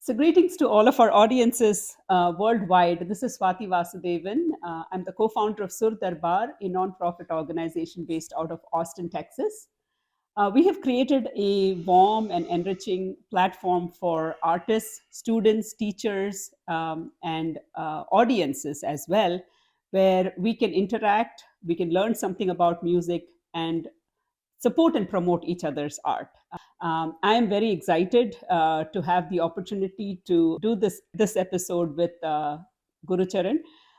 So, greetings to all of our audiences worldwide. This is Swati Vasudevan. I'm the co founder of SurDarbar, a nonprofit organization based out of Austin, Texas. We have created a warm and enriching platform for artists, students, teachers, and audiences as well, where we can interact, we can learn something about music, and support and promote each other's art. I am very excited to have the opportunity to do this episode with Gurucharan.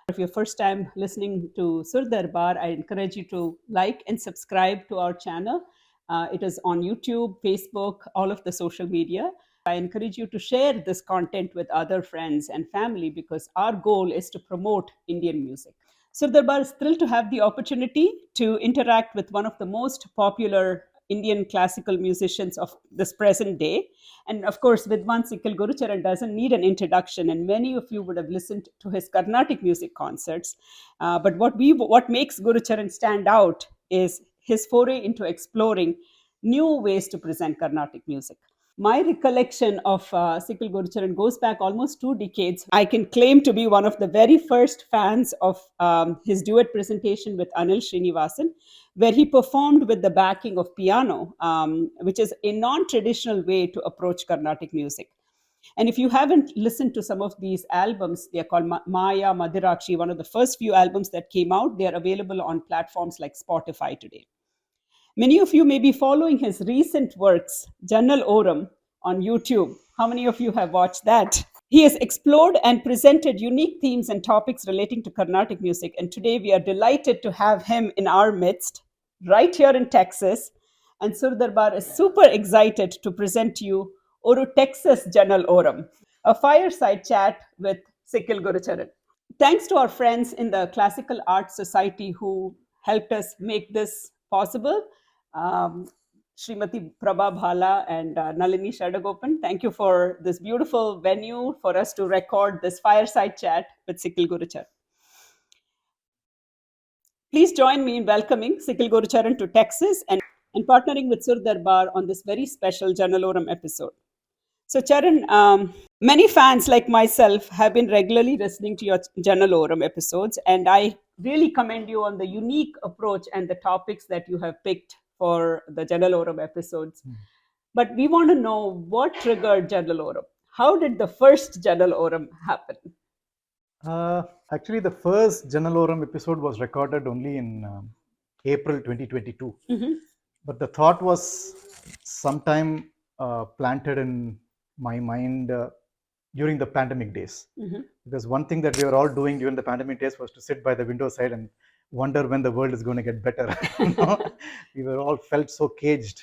If you're first time listening to Sur Darbar, I encourage you to like and subscribe to our channel. It is on YouTube, Facebook, all of the social media. I encourage you to share this content with other friends and family because our goal is to promote Indian music. Surdarbar is thrilled to have the opportunity to interact with one of the most popular Indian classical musicians of this present day. And of course, Vidwan Sikkil Gurucharan doesn't need an introduction, and many of you would have listened to his Carnatic music concerts. But what makes Gurucharan stand out is his foray into exploring new ways to present Carnatic music. My recollection of Sikkil Gurucharan goes back almost 2 decades. I can claim to be one of the very first fans of his duet presentation with Anil Srinivasan, where he performed with the backing of piano, which is a non traditional way to approach Carnatic music. And if you haven't listened to some of these albums, they are called Maya, Madirakshi, one of the first few albums that came out. They are available on platforms like Spotify today. Many of you may be following his recent works, Jannal Oram, on YouTube. How many of you have watched that? He has explored and presented unique themes and topics relating to Carnatic music, and today we are delighted to have him in our midst, right here in Texas. And SurDarbar is super excited to present to you Oru Texas Jannal Oram, a fireside chat with Sikkil Gurucharan. Thanks to our friends in the Classical Arts Society who helped us make this possible. Srimati Prabha Bhala and Nalini Shadagopan, thank you for this beautiful venue for us to record this fireside chat with Sikkil Gurucharan. Please join me in welcoming Sikkil Gurucharan to Texas and partnering with SurDarbar on this very special Jannal Oram episode. So, Charan, many fans like myself have been regularly listening to your Jannal Oram episodes, and I really commend you on the unique approach and the topics that you have picked for the Jannal Oram episodes. But we want to know what triggered Jannal Oram. How did the first Jannal Oram happen? Actually, the first Jannal Oram episode was recorded only in April 2022. But the thought was sometime planted in my mind during the pandemic days. Because one thing that we were all doing during the pandemic days was to sit by the window side and wonder when the world is going to get better. We were all felt so caged,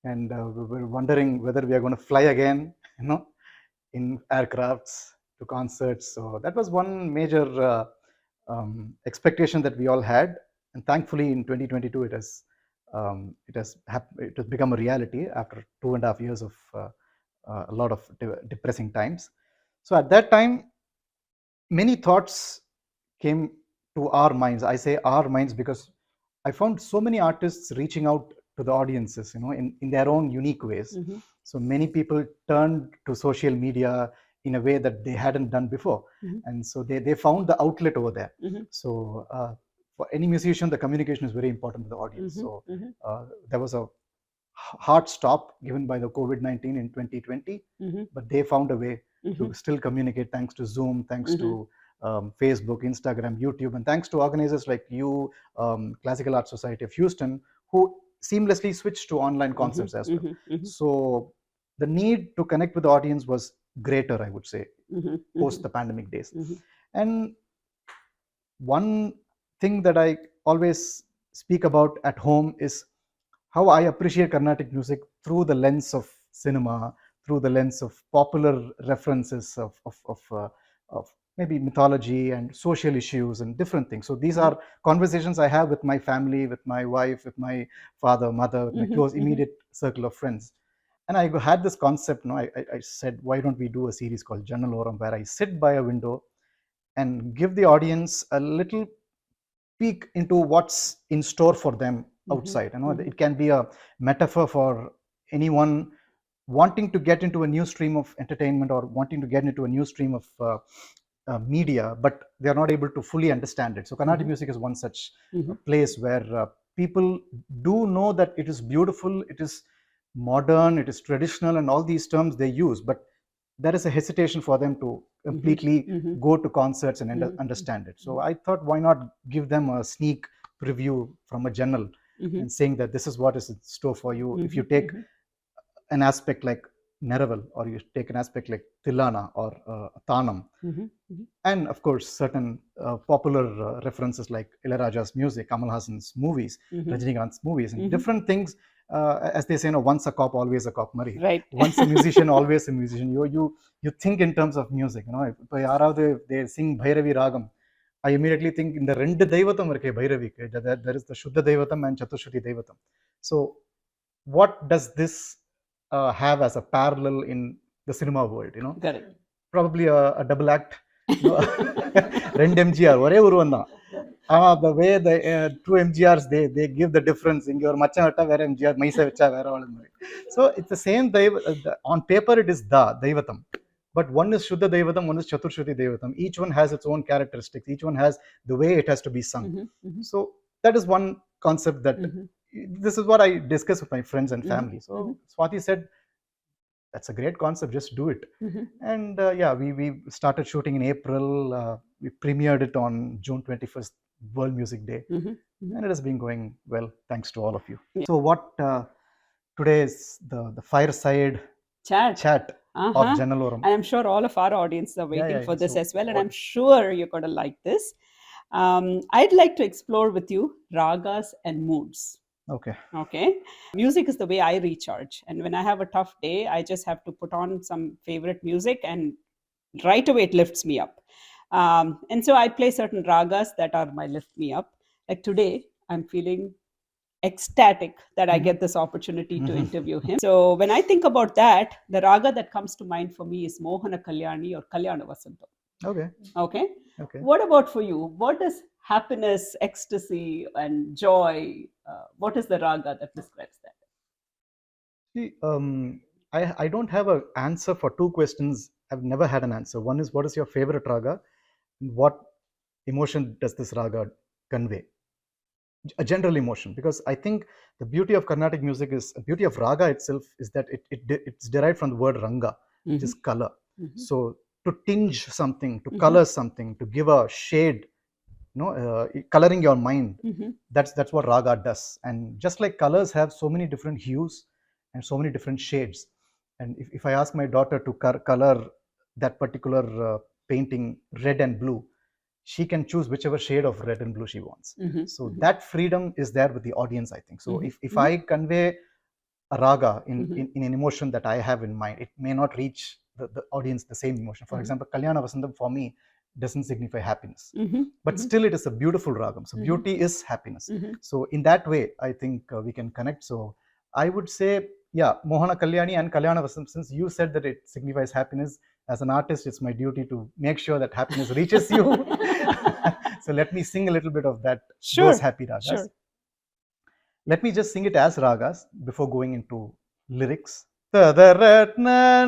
and we were wondering whether we are going to fly again, in aircrafts to concerts. So that was one major expectation that we all had, and thankfully in 2022 it has become a reality after 2.5 years of a lot of depressing times. So at that time, many thoughts came to our minds. I say our minds because I found so many artists reaching out to the audiences, in their own unique ways. So many people turned to social media in a way that they hadn't done before. And so they found the outlet over there. So for any musician, the communication is very important to the audience. So there was a hard stop given by the COVID-19 in 2020, but they found a way to still communicate thanks to Zoom, thanks to Facebook, Instagram, YouTube, and thanks to organizers like you, Classical Arts Society of Houston, who seamlessly switched to online concerts as well. So the need to connect with the audience was greater, I would say, post the pandemic days. And one thing that I always speak about at home is how I appreciate Carnatic music through the lens of cinema, through the lens of popular references of maybe mythology and social issues and different things. So these are conversations I have with my family, with my wife, with my father, mother, with my close immediate circle of friends. And I had this concept, I said, why don't we do a series called Jannal Oram, where I sit by a window and give the audience a little peek into what's in store for them outside. It can be a metaphor for anyone wanting to get into a new stream of entertainment or wanting to get into a new stream of media, but they are not able to fully understand it. So Carnatic music is one such place where people do know that it is beautiful, it is modern, it is traditional, and all these terms they use, but there is a hesitation for them to completely go to concerts and understand it. So I thought, why not give them a sneak preview from a journal and saying that this is what is in store for you. If you take an aspect like Neraval, or you take an aspect like Tilana or Tanam, and of course certain popular references like Ilayaraja's music, Kamal Hassan's movies, Rajinikanth's movies, and different things. As they say, once a cop, always a cop, Mari. Right. Once a musician, always a musician. You think in terms of music. They sing Bhairavi Ragam, I immediately think in the rendu Daivatam irke Bhairavike, that there is the Shuddha Daivatam and Chaturshruti Daivatam. So what does this have as a parallel in the cinema world? Correct. Probably a double act. Rendu MGR, ஒரே உருவம் தான். The way the two MGRs, they give the difference. In your machan atta vera MGR, maisa vecha vera valum. So it's the same. On paper it is Daivatam, but one is Shuddha Daivatam, one is Chaturshruti Daivatam. Each one has its own characteristics. Each one has the way it has to be sung. So that is one concept that this is what I discuss with my friends and family. So Swati said, that's a great concept, just do it. And we started shooting in April. We premiered it on June 21st, World Music Day, and it has been going well, thanks to all of you. So what today is the fireside chat of Jannal Oram. And I'm sure all of our audience are waiting for this as well, and I'm sure you're going to like this. I'd like to explore with you ragas and moods. Okay. Music is the way I recharge. And when I have a tough day, I just have to put on some favorite music and right away it lifts me up. And so I play certain ragas that are my lift me up. Like today, I'm feeling ecstatic that I get this opportunity to interview him. So when I think about that, the raga that comes to mind for me is Mohana Kalyani or Kalyana Vasantam. Okay. What about for you? What is happiness, ecstasy, and joy? What is the raga that describes that? See, I don't have an answer for two questions. I've never had an answer. One is, what is your favorite raga? And what emotion does this raga convey? A general emotion, because I think the beauty of Carnatic music is, the beauty of raga itself is that it's derived from the word ranga, which is color. So to tinge something, to color something, to give a shade, coloring your mind, that's what raga does. And just like colors have so many different hues and so many different shades, and if I ask my daughter to color that particular painting red and blue, she can choose whichever shade of red and blue she wants. So that freedom is there with the audience, I think. So if I convey a raga in an emotion that I have in mind, it may not reach the audience the same emotion. For example, Kalyana Vasantam for me doesn't signify happiness, but still it is a beautiful ragam. So beauty is happiness. So in that way, I think we can connect. So I would say, Mohana Kalyani and Kalyana Vasantam, since you said that it signifies happiness, as an artist, it's my duty to make sure that happiness reaches you. So let me sing a little bit of that, those happy ragas. Let me just sing it as ragas before going into lyrics. Tadari na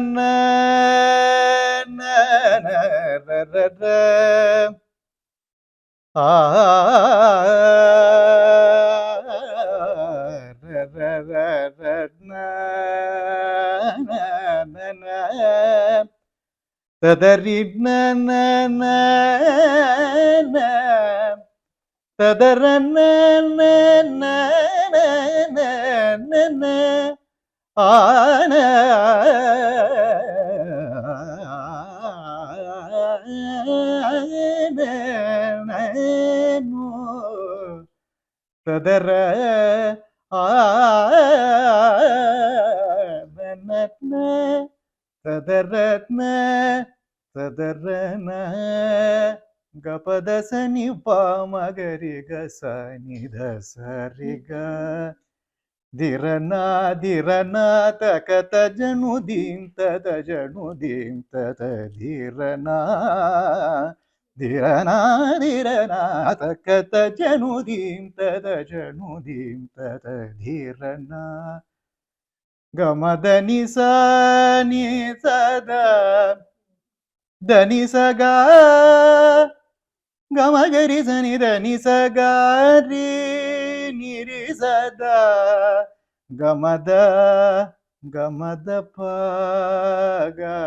na na na, tadara na na na na na na, ana no, tadara na na. Tadaratna tadarana gapadasani pamagari gasani dasariga dirana dirana takata janudim tada dirana dirana dirana takata janudim tada dirana. Gamadani sa ni sada dani saga gamagari sani dani sagari niri sada gamada gamada paga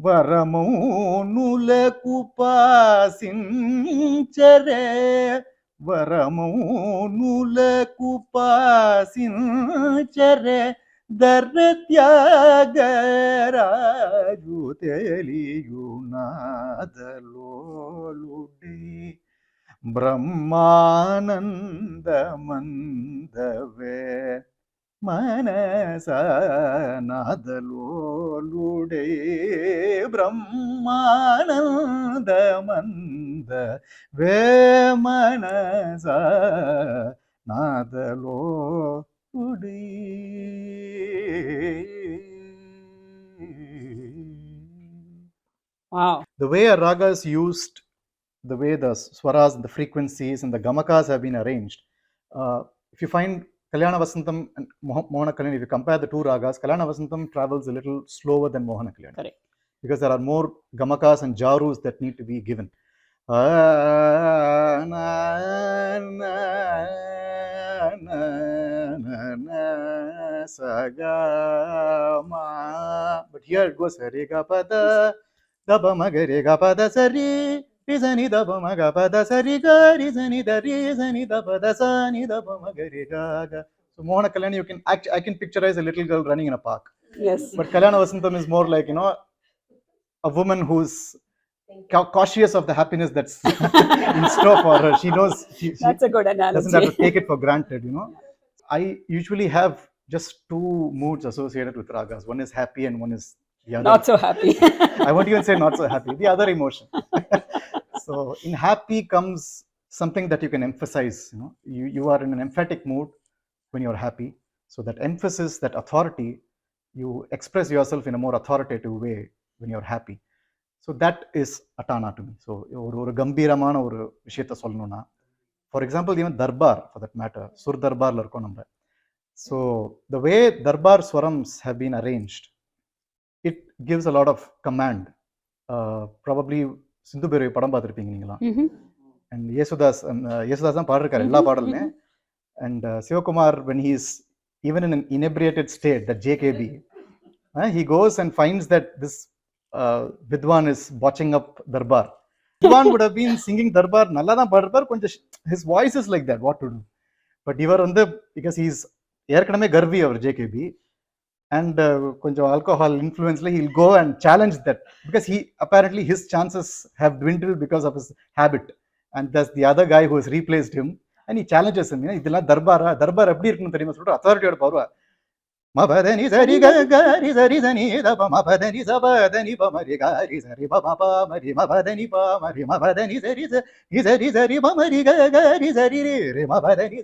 వరమౌనులకు పాసించరే వరమౌనులకు పాసించరే ధర్త్యాగరాజు తెలియునాదలోలుడి బ్రహ్మానందమందవే మనసనాదలోలుడే బ్రహ్మానందమంద వేమనస నాదలోలుడే. Wow. The way a raga is used, the way the swaras and the frequencies and the gamakas have been arranged. If you find Kalyana Vasantam and Mohana Kalyani, if you compare the two ragas, Kalyana Vasantam travels a little slower than Mohana Kalyani. Correct. Because there are more gamakas and jarus that need to be given. But here it goes Rigapada, Dabamagarigapada Sari, Rizani Dabamagapada Sariga, Rizani the Rizani Dabada Sani Dabamagarigaga. So Mohana Kalyani, you can I can picturize a little girl running in a park. Yes. But Kalyana Vasantam is more like, a woman who's cautious of the happiness that's in store for her. She knows she That's a good analogy. doesn't have to take it for granted. I usually have just two moods associated with ragas. One is happy and one is the other. Not so happy. I won't even say not so happy. The other emotion. So in happy comes something that you can emphasize. You are in an emphatic mood when you're happy. So that emphasis, that authority, you express yourself in a more authoritative way when you're happy. So that is Atana to me. So ஒரு கம்பீரமான ஒரு விஷயத்த சொல்லணும்னா, for example, even Darbar for that matter, SurDarbarல இருக்கோம் நம்ம. So the way Darbar swarams have been arranged, it gives a lot of command. Probably சிந்து பேரவை படம் பார்த்துருப்பீங்க நீங்களா? And Yesudas தான் பாடிருக்காரு எல்லா பாடலுமே. And Sivakumar, when he is even in an inebriated state, that JKB, he goes and finds that this Vidwan is botching up Darbar. Vidwan would have been singing Darbar, nalla dhaan paadrupar, his voice is like that, what to do? But ivar because he's ஏற்கனவே curvy our JKB, and கொஞ்சம் alcohol influence, he'll go and challenge that, because apparently his chances have dwindled because of his habit, and that's the other guy who has replaced him, and he challenges him. இதெல்லாம் தர்பார் எப்படி இருக்குன்னு தெரியுமா சொல்லிட்டு அத்தாரிட்டியோட பவர்வா மபதனி சரி கரி சரி சனி தப மபதனி சபதனி பமரி கரி சரி பம பமரி மபதனி பமரி மபதனி சரி சரி சரி பமரி கரி சரி ரே மபதனி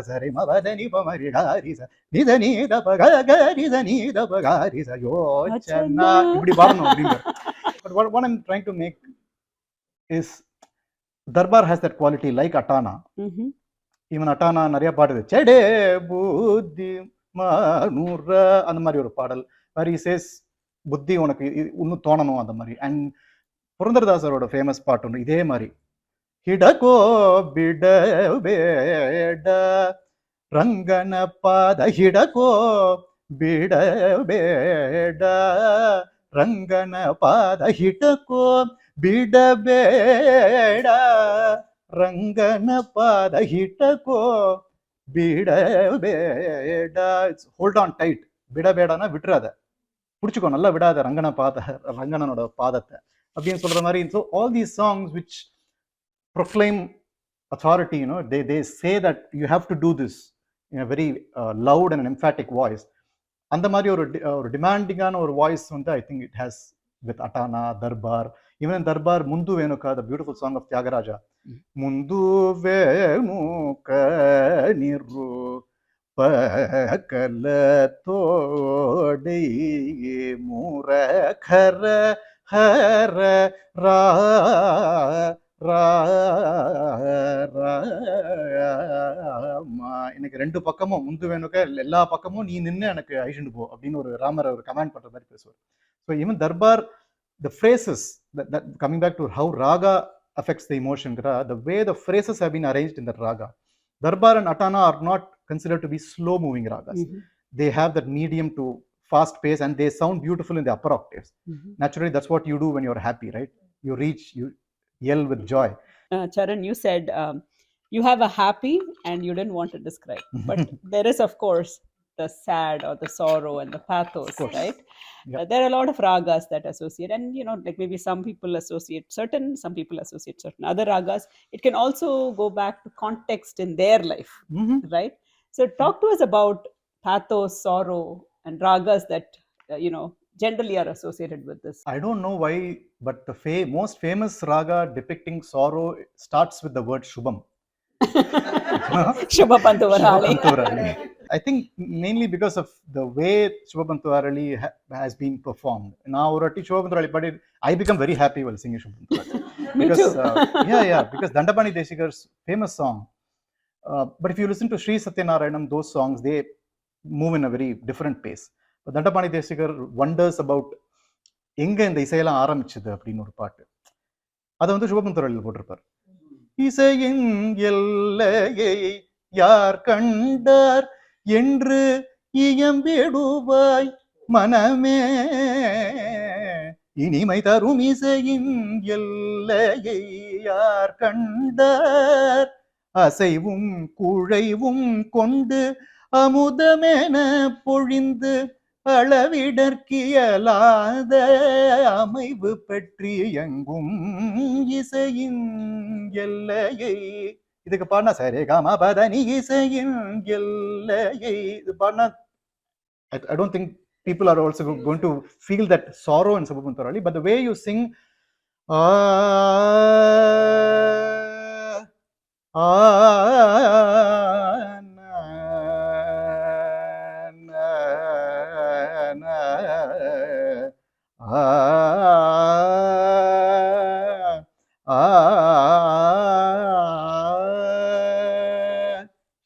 சரி மபதனி பமரி கரி சரி சனி தப கரி சனி தப கரி சயோ சன்னா இப்படி பாடணும் அப்படிங்க. But what I'm trying to make is Darbar has that quality like Atana. Even Atana நிறைய பாடுது செடே புத்தி மானூர அந்த மாதிரி ஒரு பாடல், where he says புத்தி உனக்கு இன்னும் தோணணும் அந்த மாதிரி. அண்ட் புரந்தரதாசரோட ஃபேமஸ் பாட்டு ஒன்று இதே மாதிரி, ஹிடகோ பிட பேட ರಂಗನ ಪಾದ ಹಿಡಕೋ ಬಿಡಬೇಡ ರಂಗನ ಪಾದ ಹಿಡಕೋ ಬಿಡಬೇಡ ರಂಗನ ಪಾದ ಹಿಡಕೋ ಬಿಡಬೇಡ. Hold on tight. விடಬೇடனா விட்டுறாத, பிடிச்சிக்கோ, நல்லா விடாத ரங்கனனோட பாதத்தை அப்படின்னு சொல்ற மாதிரி. So all these songs which proclaim authority, they say that you have to do this in a very loud and an emphatic voice. அந்த மாதிரி ஒரு டிமாண்டிங்கான ஒரு voice I think it has with Atana, Darbar. Even in Darbar, Mundu Venuka, the beautiful song of Tyagaraja, Mundu Venuka Niru Pakala Todi Murakhara Hara Ra எனக்கு ரெண்டு பக்கமும் முந்து வேணுக்க எல்லா பக்கமும் நீ நின்று எனக்கு அழிச்சுட்டு போ அப்படின்னு ஒரு ராமர் ஒரு கமெண்ட் பண்ற மாதிரி பேசுவார். So even Darbar the phrases that coming back to how raga affects the emotion, the way the phrases have been arranged in the raga, darbar and atana are not considered to be slow moving ragas. They have that medium to fast pace and they sound beautiful in the upper octaves. Naturally, that's what you do when you're happy, right? You yell with joy. Charan, you said you have a happy and you didn't want to describe, but there is, of course, the sad or the sorrow and the pathos, right? Yep. There are a lot of ragas that associate, and like maybe some people associate certain, some people associate certain other ragas. It can also go back to context in their life, right? So talk to us about pathos, sorrow, and ragas that generally are associated with this. I don't know why, but the most famous raga depicting sorrow starts with the word shubham. Shubhapantuvarali. I think mainly because of the way Shubhapantuvarali has been performed. Now, but I become very happy while singing Shubhapantuvarali. Because because Dandapani Desikar's famous song. But if you listen to Sri Satyanarayanam, those songs, they move in a very different pace. But Dandapani Desikar wonders about எங்க இந்த இசையெல்லாம் ஆரம்பிச்சது அப்படின்னு ஒரு பாட்டு. அதை வந்து சிவபந்துராளியில் போட்டிருப்பார். இசையின் எல்லையை யார் கண்டார் என்று இயம்பிடுவாய் மனமே, இனிமை தரும் இசையின் எல்லையை யார் கண்டார், அசைவும் குழைவும் கொண்டு அமுதமென பொழிந்து அளவிடற்கியலாத அமைவு பற்றி எங்கும் இசையின் எல்லையை. இதுக்கு பாடினா சரே காமா பதனி இசையின் எல்லையை இது பாடினா I don't think people are also going to feel that sorrow in Shubhapantuvarali, but the way you sing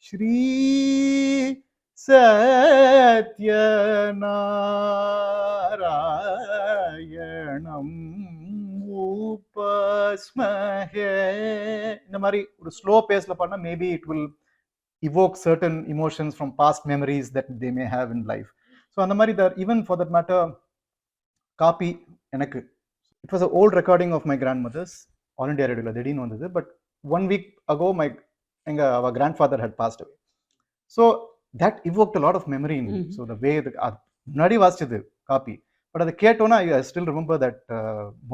Shri Satyanaarayanam upasmahe. இந்த மாதிரி ஒரு ஸ்லோ பேஸ்ல பண்ணா maybe it will evoke certain emotions from past memories that they may have in life. So அந்த மாதிரி even for that matter coffee எனக்கு it was an old recording of my grandmother's all India radio திடீர்னு வந்தது. But 1 week ago our grandfather had passed away. So that evoked a lot of memory in me. So the way முன்னாடி வாசிச்சது copy, but அதை கேட்டோன்னா I still remember that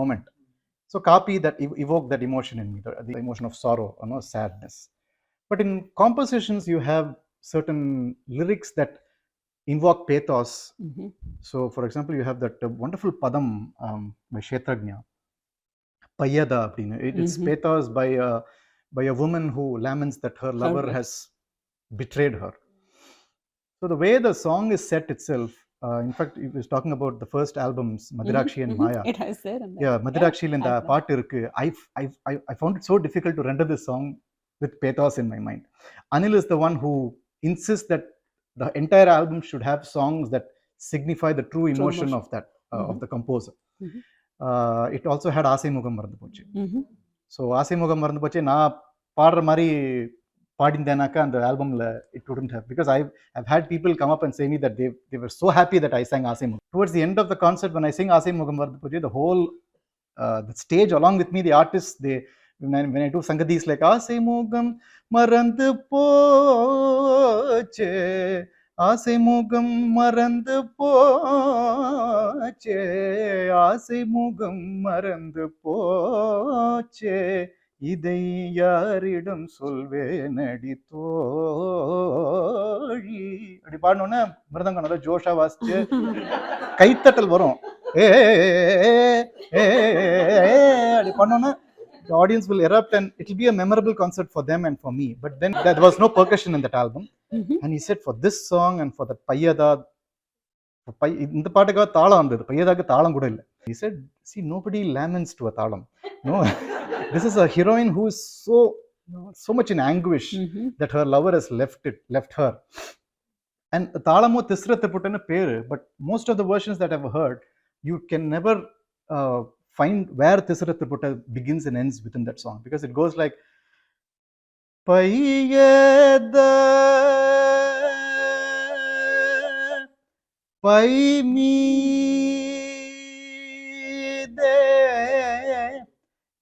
moment. So coffee that evoked that emotion in me, the emotion of sorrow, sadness. But in compositions you have certain lyrics that invoke pathos. So for example you have that wonderful padam by Kshetrajna, Payyada. It's pathos by a woman who laments that her lover has betrayed her. So the way the song is set itself, in fact he was talking about the first albums Madirakshi and Maya. It has there and yeah, Madirakshi in the part irukku. I found it so difficult to render this song with pathos in my mind. Anil is the one who insists that the entire album should have songs that signify the true emotion of that of the composer. It also had Aasai Mugam Marandu Poche. So Aasai Mugam Marandu Poche na paadra mari பாடிந்தேனாக்கா அந்த ஆல்பம்ல it wouldn't have, because I've had people come up and say me that they were so happy that I sang Aasai Mugam. Towards the end of the concert when I sing Aasai Mugam Marandu Poche, the whole the stage along with me, the artists, when I do sangadis like Aasai Mugam Marandu Poche, Aasai Mugam Marandu Poche, Aasai Mugam Marandu Poche, இதை யாரிடம் சொல்வேனடி தோழி அப்படி பாடணும்னா மிருதங்கம் நல்லா ஜோஷா வாசிச்சு கைத்தட்டல் வரும். அப்படி பண்ணோன்னா the audience will erupt and it will be a memorable concert for them and for me. But then there was no percussion in that album. And he said for this song and for the Payyada, இந்த பாட்டுக்காக தாளம் வந்தது, பையதாக்கு தாளம் கூட இல்லை. He said, see, nobody laments to a தாளம். No. This is a heroine who is so much in anguish that her lover has left her. And Talamo Tisrathaputana Pere, but most of the versions that I've heard, you can never find where Tisrathaputta begins and ends within that song, because it goes like Paiyada Paimide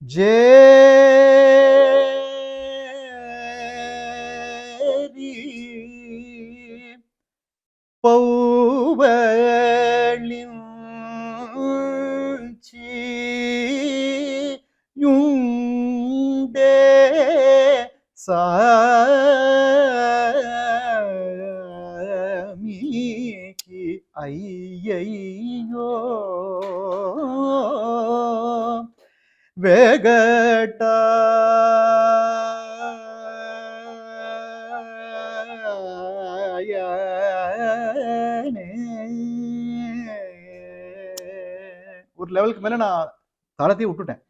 Jeri Pauvalinchi Yunde Samiki Ayyayo Vegata ஒரு லெவலுக்கு மேல நான் தாளத்தையே விட்டுட்டேன்.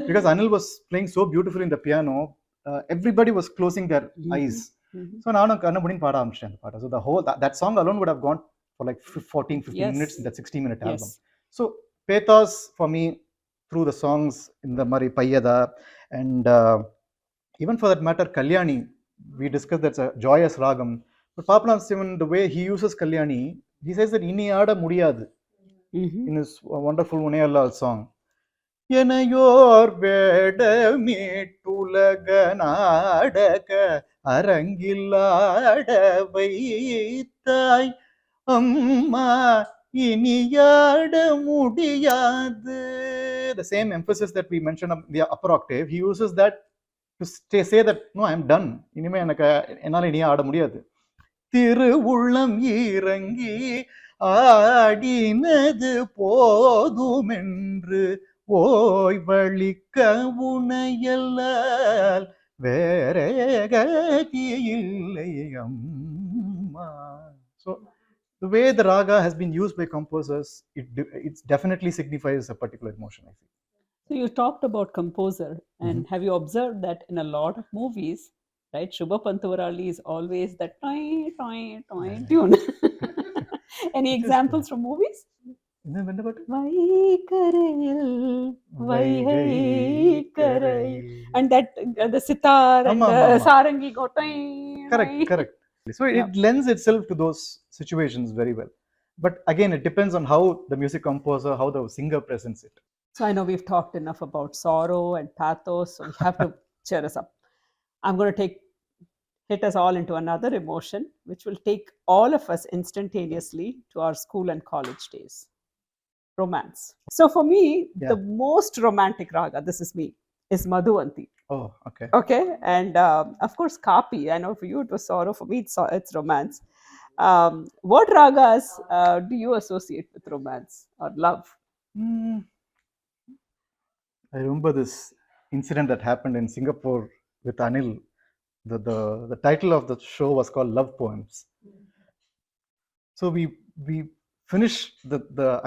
Because Anil was playing so beautifully in the piano, everybody was closing their eyes. So நானும் கண்ணபடின்னு பாட ஆரம்பிச்சிட்டேன் அந்த பாட்டை. So the whole that song alone would have gone for like 14-15 minutes in that 60-minute album. So pathos for me through the songs in the Mari Payyada, and even for that matter Kalyani, we discussed that's a joyous ragam. But Papanam Sivan, the way he uses Kalyani, he says that inni aada mudiyadu in his wonderful Unayallal song. Enayor vedamitulag naadaka arangillada vaittai amma iniyada mudiyadu. The same emphasis that we mentioned on the upper octave, he uses that to say that no, I am done. இனிமே எனக்கு என்னால இனியா ஆட முடியாது. திருவுள்ளம் இறங்கி ஆடினது போதுமென்று ஓய்வளிக்க உனையல்லால் வேறே கதி இல்லை அம்மா. So the way the raga has been used by composers, it definitely signifies a particular emotion, I think. So you talked about composer, and have you observed that in a lot of movies, right, Shubha Pantuvarali is always that toy tune. Any examples from movies? And that the sitar and the sarangi go correct. So it lends itself to those situations very well. But again, it depends on how the music composer, how the singer presents it. So I know we've talked enough about sorrow and pathos, so we have to cheer us up. I'm going to hit us all into another emotion, which will take all of us instantaneously to our school and college days. Romance. So for me, the most romantic raga, this is me, is Madhuvanti. Oh, okay. Okay, and of course Kapi. I know for you it was sorrow, for me it's romance. What ragas do you associate with romance or love? I remember this incident that happened in Singapore with Anil. The title of the show was called Love Poems. So we finished the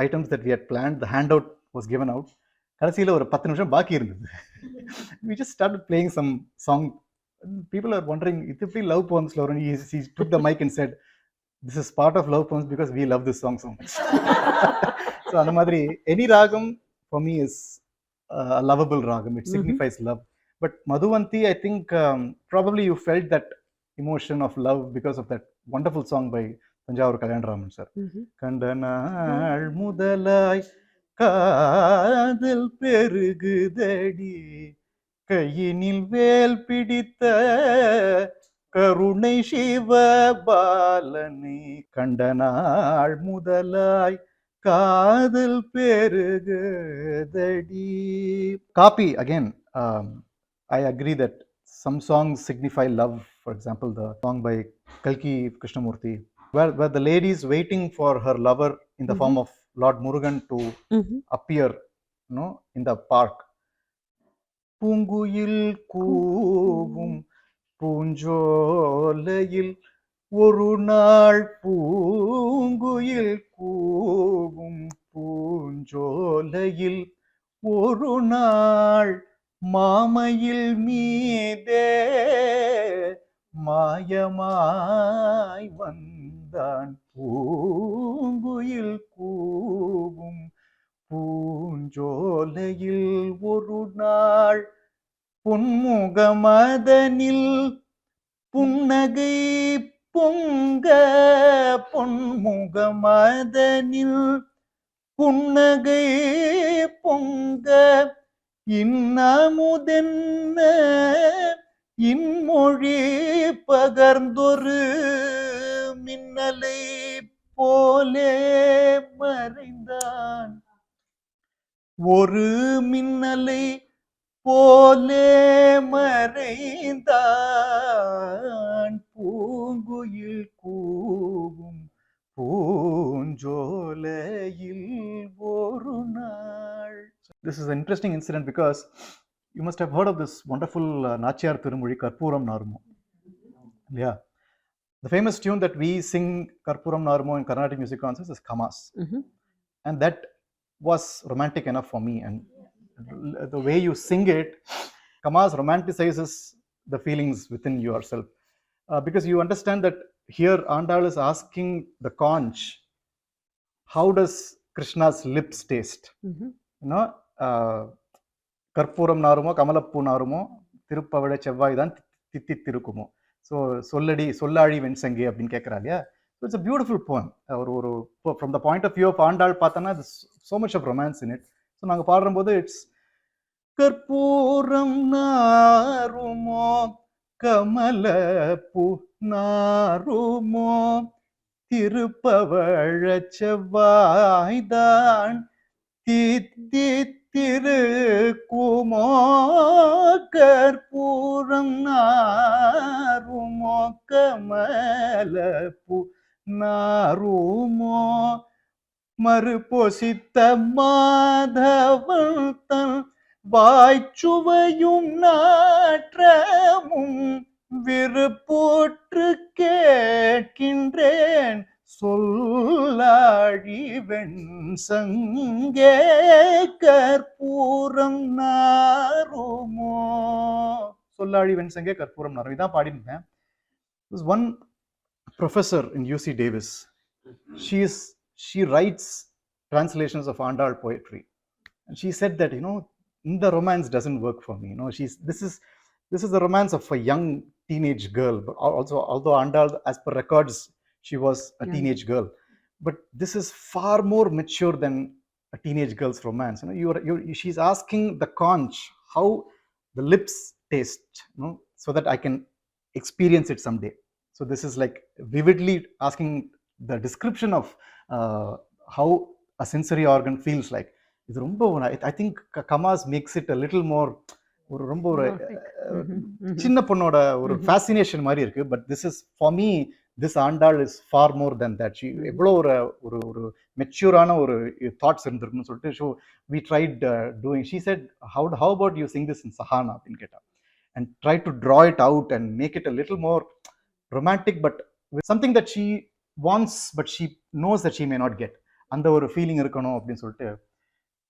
items that we had planned. The handout was given out. கடைசியில் ஒரு 10 நிமிஷம் பாக்கி இருந்தது. We just started playing some song. People are wondering, இது எப்படி love poems வரும்? He took the mic and said, this is part of love poems because we love this song so much. So அந்த மாதிரி any ragam for me is a lovable ragam. It signifies love. But Madhuvanti, I think probably you felt that emotion of love because of that wonderful song by Thanjavur Kalyanaraman sir. Kandanal mudalai காதல் பெருகுதடி கையினில் வேல் பிடித்த கருணை சிவபாலனை கண்டனாள் முதலாய் காதல் பெருகுதடி. Kapi, again, I agree that some songs signify love. For example, the song by Kalki Krishnamurti, where the lady is waiting for her lover in the form of Lord Murugan to appear, in the park. பூங்குயில் கூவும் பூஞ்சோலையில் ஒரு நாள் பூங்குயில் கூவும் பூஞ்சோலையில் ஒரு நாள் மாமையில் மீதே மாயமாய் வந்தான் பூங்குயில் கூவும் பூஞ்சோலையில் ஒரு நாள் பொன்முகமதனில் புன்னகை பொங்க பொன்முகமதனில் புன்னகை பொங்க இன்னமுதென்ன இன்மொழி பகர்ந்தொரு மின்னலை போலே மறைந்தான். ஒரு மின்னலை போலே மறைந்தான் பூங்குயில் கூவும் பூஞ்சோலையில் ஒரு நாள். This is an interesting incident because you must have heard of this wonderful Nachiyar Thirumozhi Karpuram Narumo. Yeah. The famous tune that we sing Karpuram Narumo in Carnatic music concerts is Kamas. And that was romantic enough for me. And the way you sing it, Kamas romanticizes the feelings within yourself. Because you understand that here Andal is asking the conch, how does Krishna's lips taste? You know, கற்பூரம் நாருமோ கமலப்பூ நாருமோ திருப்பவழ செவ்வாய் தான் தித்தி திருக்குமோ. So சொல்லாழி வெண்சங்கி அப்படின்னு கேட்குறா இல்லையா. So it's a beautiful poem. ஒரு from the point of view of Andal பார்த்தோன்னா so much of romance in it. So நாங்கள் பாடும்போது இட்ஸ் கற்பூரம் நாருமோ கமலப்பூ நாருமோ திருப்பவழ செவ்வாய்தான் தித்தி திருக்குமோ கற்பூரம் நாருமோ கமலப்பூ நாருமோ மறுபொசித்த மாதவன் தன் வாய்ச்சுவையும் நாற்றமும் விருப்போற்று கேட்கின்றேன் சொல்லாழி வெண்சங்கே கற்பூரம் நாருமோ. சொல்லாழி வெண்சங்கே கற்பூரம் நாரும் இதான் பாடிருந்தேன். One professor in UC Davis, she writes translations of Andal poetry, and she said that, you know, the romance doesn't work for me. You know, this is the romance of a young teenage girl. But also, although Andal, as per records, she was a teenage girl, but this is far more mature than a teenage girl's romance. You know, she's asking the conch how the lips taste, you know, so that I can experience it someday. So this is like vividly asking the description of how a sensory organ feels like. இது ரொம்ப I think Kamas makes it a little more ஒரு ரொம்ப ஒரு சின்ன பொண்ணோட ஒரு fascination மாதிரி இருக்கு. But this is for me, this Andal is for more then that. She எவ்வளோ ஒரு மெச்சூரான ஒரு தாட்ஸ் இருந்திருக்குன்னு சொல்லிட்டு so we tried doing. She said how about you sing this in Sahana அப்படின்னு கேட்டா, and try to draw it out and make it a little more romantic, but with something that she wants but she knows that she may not get. அந்த ஒரு feeling இருக்கணும் அப்படின்னு சொல்லிட்டு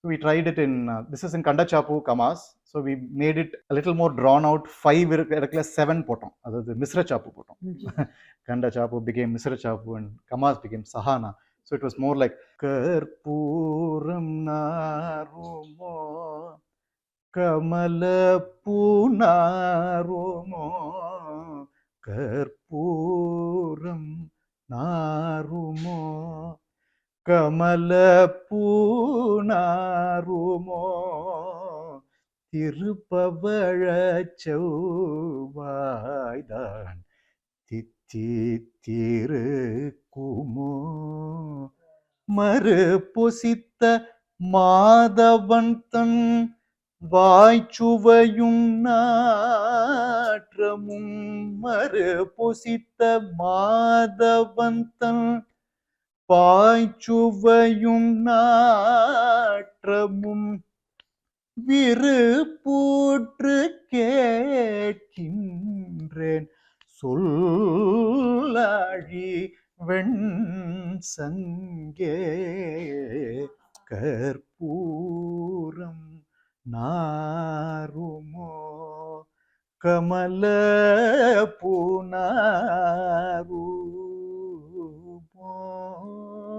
we tried it in this is in Kanda Chapu Kamas, so we made it a little more drawn out. 5 irukla 7 potom, adhu Misra Chapu potom. Kanda Chapu became Misra Chapu and Kamas became Sahana. So it was more like karpuram narumo kamalapu narumo karpuram narumo கமலப்பூ நாருமோ திருப்பவழ செவ்வாய்தான் தித்தி திருக்குமோ மறு பொசித்த மாதவன் தன் வாய்ச்சுவையும் நாற்றமும் மறு பொசித்த மாதவன் தன் பாய்ச்சுவையும் நாற்றமும் விருப்பூற்று கேட்கின்றேன் சொல்லாழி வெண்சங்கே கற்பூரம் narumo kamala punarumo.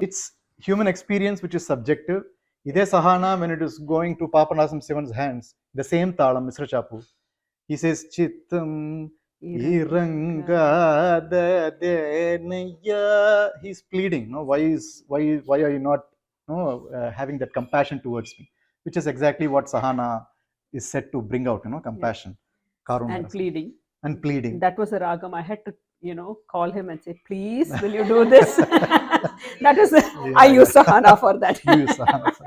It's human experience which is subjective. Ide sahana, when it is going to Papanasam Sivan's hands, the same talam, Mr. Chapu, he says chittam irangada denaya. He's pleading, no, why are you not, no, having that compassion towards me, which is exactly what sahana is said to bring out, compassion. And pleading. And pleading. That was a ragam. I had to, call him and say, please, will you do this? That is, I use sahana for that. You use sahana for